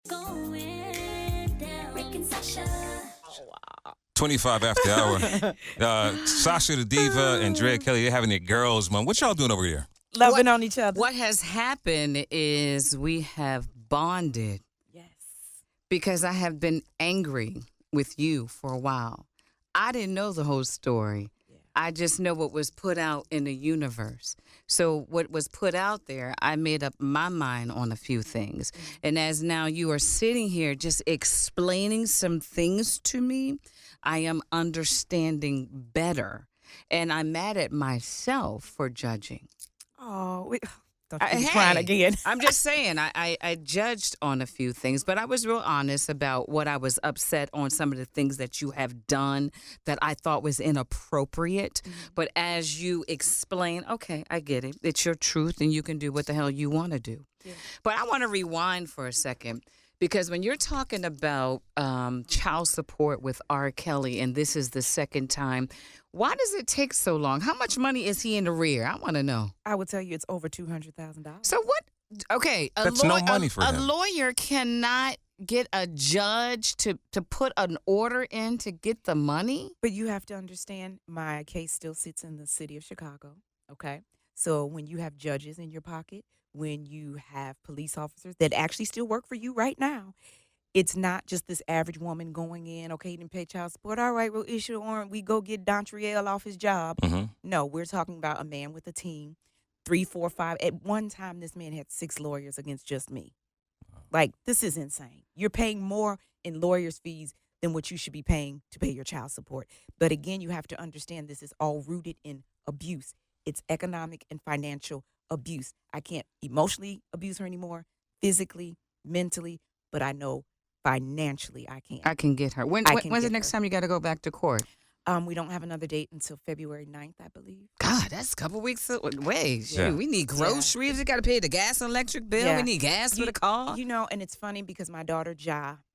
Going down. Rick and Sasha. 25 after the hour. Sasha the Diva and Drea Kelly, they're having their girls' month. What y'all doing over here? Loving on each other. What has happened is we have bonded. Yes. Because I have been angry with you for a while. I didn't know the whole story. Yeah. I just know what was put out in the universe. So what was put out there, I made up my mind on a few things. Mm-hmm. And as now you are sitting here just explaining some things to me, I am understanding better. And I'm mad at myself for judging. Oh, crying again. I'm just saying, I judged on a few things, but I was real honest about what I was upset on some of the things that you have done that I thought was inappropriate. Mm-hmm. But as you explain, okay, I get it. It's your truth and you can do what the hell you want to do. Yeah. But I want to rewind for a second. Because when you're talking about child support with R. Kelly, and this is the second time, why does it take so long? How much money is he in the rear? I want to know. I would tell you it's over $200,000. So what? Okay. That's no money for him. A lawyer cannot get a judge to put an order in to get the money? But you have to understand, my case still sits in the city of Chicago, okay? So when you have judges in your pocket, when you have police officers that actually still work for you right now, it's not just this average woman going in, okay, didn't pay child support. All right, we'll issue a warrant. We go get Dontriel off his job. Mm-hmm. No, we're talking about a man with a team, 3, 4, 5. At one time, this man had 6 lawyers against just me. Like, this is insane. You're paying more in lawyers' fees than what you should be paying to pay your child support. But again, you have to understand this is all rooted in abuse. It's economic and financial abuse. I can't emotionally abuse her anymore, physically, mentally, but I know financially I can. I can get her. When's the next time you got to go back to court? We don't have another date until February 9th, I believe. God, that's a couple weeks away. Yeah. We need groceries. We got to pay the gas and electric bill. Yeah. We need gas for the car. You know, and it's funny because my daughter,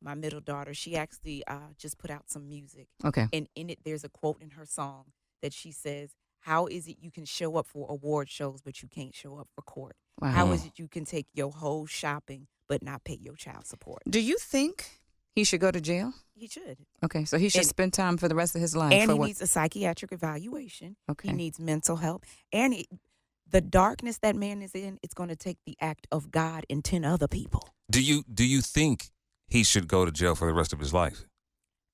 my middle daughter, she actually just put out some music. Okay. And in it, there's a quote in her song that she says, how is it you can show up for award shows, but you can't show up for court? Wow. How is it you can take your whole shopping, but not pay your child support? Do you think he should go to jail? He should. Okay, so he should spend time for the rest of his life. And he needs a psychiatric evaluation. Okay. He needs mental help. And the darkness that man is in, it's going to take the act of God and 10 other people. Do you think he should go to jail for the rest of his life?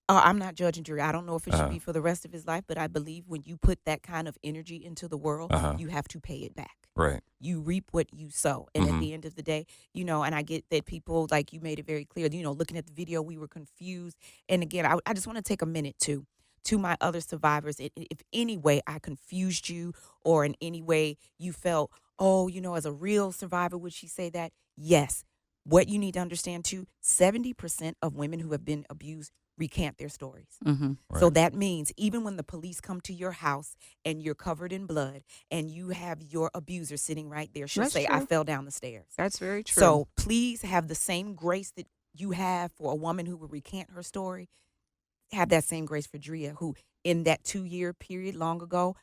I'm not judging jury. I don't know if it should be for the rest of his life, but I believe when you put that kind of energy into the world, you have to pay it back. Right. You reap what you sow. And at the end of the day, and I get that people, like you made it very clear, looking at the video, we were confused. And again, I just want to take a minute to my other survivors. If any way I confused you or in any way you felt, as a real survivor, would she say that? Yes. What you need to understand too, 70% of women who have been abused recant their stories. Mm-hmm. Right. So that means even when the police come to your house and you're covered in blood and you have your abuser sitting right there, she'll say, true. I fell down the stairs. That's very true. So please have the same grace that you have for a woman who will recant her story. Have that same grace for Drea, who in that 2-year period long ago,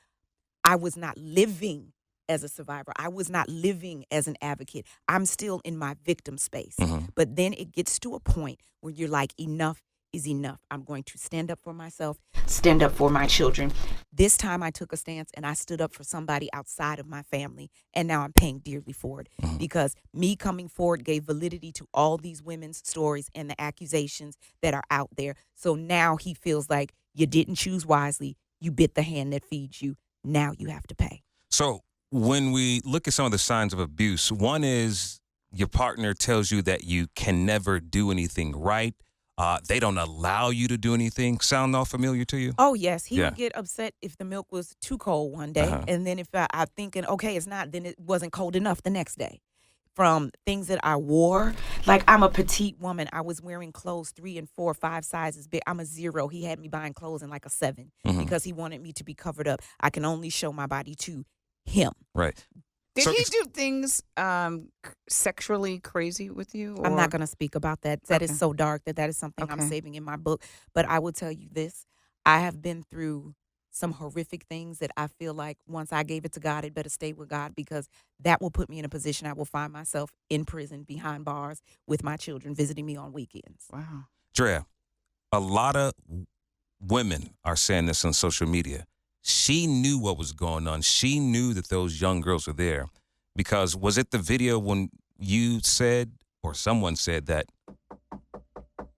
I was not living as a survivor. I was not living as an advocate. I'm still in my victim space. Mm-hmm. But then it gets to a point where you're like, enough is enough. I'm going to stand up for myself, stand up for my children. This time I took a stance and I stood up for somebody outside of my family, and now I'm paying dearly for it because me coming forward gave validity to all these women's stories and the accusations that are out there. So now he feels like you didn't choose wisely. You bit the hand that feeds you. Now you have to pay. So when we look at some of the signs of abuse, one is your partner tells you that you can never do anything right. They don't allow you to do anything. Sound all familiar to you? Oh, yes. He would get upset if the milk was too cold one day. And then if I'm thinking, okay, it's not, then it wasn't cold enough the next day. From things that I wore, like I'm a petite woman. I was wearing clothes 3 and 4, 5 sizes big. I'm a 0. He had me buying clothes in like a 7 because he wanted me to be covered up. I can only show my body to him. Right. Did he do things sexually crazy with you? Or? I'm not going to speak about that. That is so dark that is something I'm saving in my book. But I will tell you this. I have been through some horrific things that I feel like once I gave it to God, it better stay with God, because that will put me in a position I will find myself in prison behind bars with my children visiting me on weekends. Wow. Drea, a lot of women are saying this on social media. She knew what was going on. She knew that those young girls were there, because was it the video when you said, or someone said, that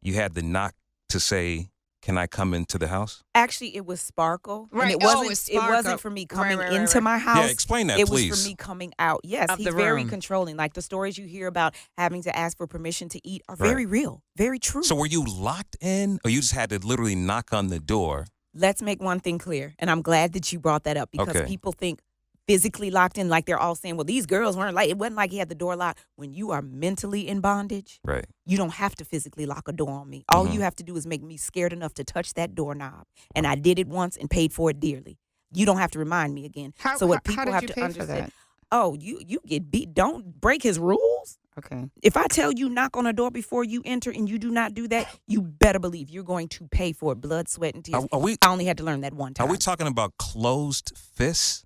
you had the knock to say, "Can I come into the house?" Actually, it was Sparkle. Right. And Oh, it it's wasn't Sparkle. for me Right, coming right, into right. my house. Yeah, explain that, it please. was for me coming out. Yes, Of he's the very room. controlling. Like the stories you hear about having to ask for permission to eat are very real, very true. So were you locked in, or you just had to literally knock on the door? Let's make one thing clear, and I'm glad that you brought that up, because Okay. people think physically locked in, like they're all saying, well, these girls weren't like, it wasn't like he had the door locked. When you are mentally in bondage, Right. you don't have to physically lock a door on me. All you have to do is make me scared enough to touch that doorknob, and I did it once and paid for it dearly. You don't have to remind me again. So what people did have you to pay for understand, that? oh, you get beat. Don't break his rules. Okay. If I tell you knock on a door before you enter and you do not do that, you better believe you're going to pay for it, blood, sweat, and tears. Are we I only had to learn that one time. are we talking about closed fists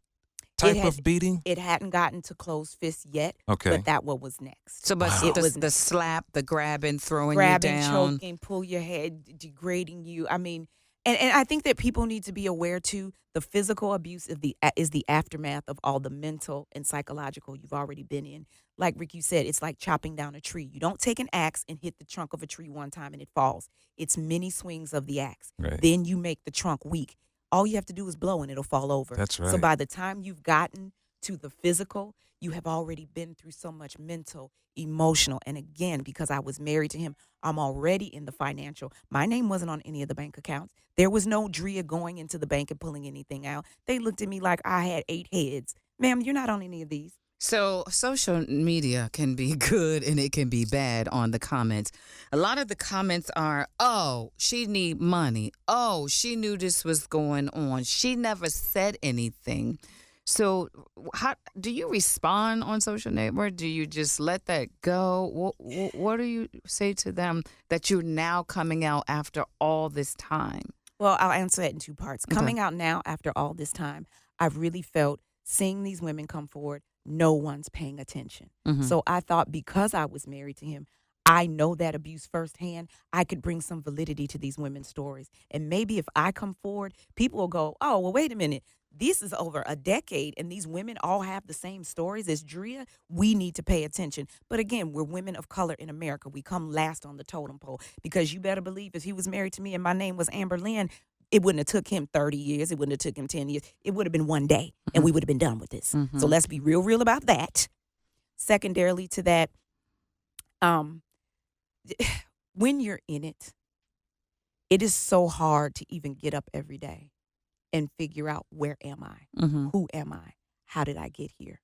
type had- of beating? It hadn't gotten to closed fists yet, Okay. but that what was next. So, but Wow. It was the slap, the grabbing, throwing grabbing, you down. choking, pull your head, degrading you. I mean, and I think that people need to be aware too. The physical abuse is the aftermath of all the mental and psychological you've already been in. Like Rick, you said, it's like chopping down a tree. You don't take an axe and hit the trunk of a tree one time and it falls. It's many swings of the axe. Right. Then you make the trunk weak. All you have to do is blow and it'll fall over. That's So right. by the time you've gotten to the physical, you have already been through so much mental, emotional. And again, because I was married to him, I'm already in the financial. My name wasn't on any of the bank accounts. There was no Drea going into the bank and pulling anything out. They looked at me like I had 8 heads. Ma'am, you're not on any of these. So social media can be good and it can be bad on the comments. A lot of the comments are, oh, she need money. Oh, she knew this was going on. She never said anything. So how do you respond on social network? Do you just let that go? What do you say to them that you're now coming out after all this time? Well, I'll answer that in 2 parts. Okay. Coming out now after all this time, I've really felt seeing these women come forward, no one's paying attention. Mhm. So I thought because I was married to him, I know that abuse firsthand. I could bring some validity to these women's stories. And maybe if I come forward, people will go, oh, well, wait a minute. This is over a decade, and these women all have the same stories as Drea. We need to pay attention. But again, we're women of color in America. We come last on the totem pole, because you better believe if he was married to me and my name was Amber Lynn, it wouldn't have took him 30 years. It wouldn't have took him 10 years. It would have been one day, and we would have been done with this. So let's be real about that. Secondarily to that, when you're in it, it is so hard to even get up every day and figure out, where am I? Mm-hmm. Who am I? How did I get here?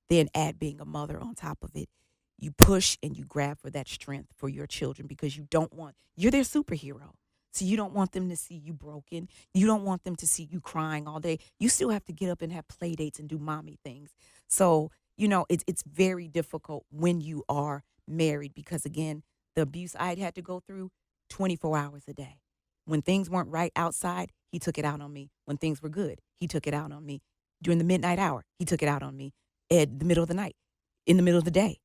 Then add being a mother on top of it. You push and you grab for that strength for your children, because you're their superhero. So you don't want them to see you broken. You don't want them to see you crying all day. You still have to get up and have play dates and do mommy things. So, it's very difficult when you are married, because again, the abuse I'd had to go through 24 hours a day. When things weren't right outside, he took it out on me. When things were good, he took it out on me. During the midnight hour, he took it out on me. At the middle of the night, in the middle of the day,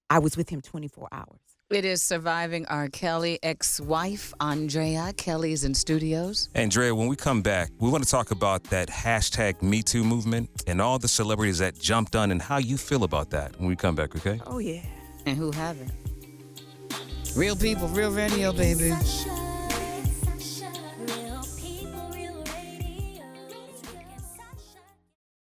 I was with him 24 hours. It is Surviving R. Kelly. Ex-wife Andrea Kelly is in studios. And Drea, when we come back, we want to talk about that hashtag #MeToo movement and all the celebrities that jumped on and how you feel about that when we come back, okay? Oh, yeah. And who haven't? Real people, real radio, baby. Sasha.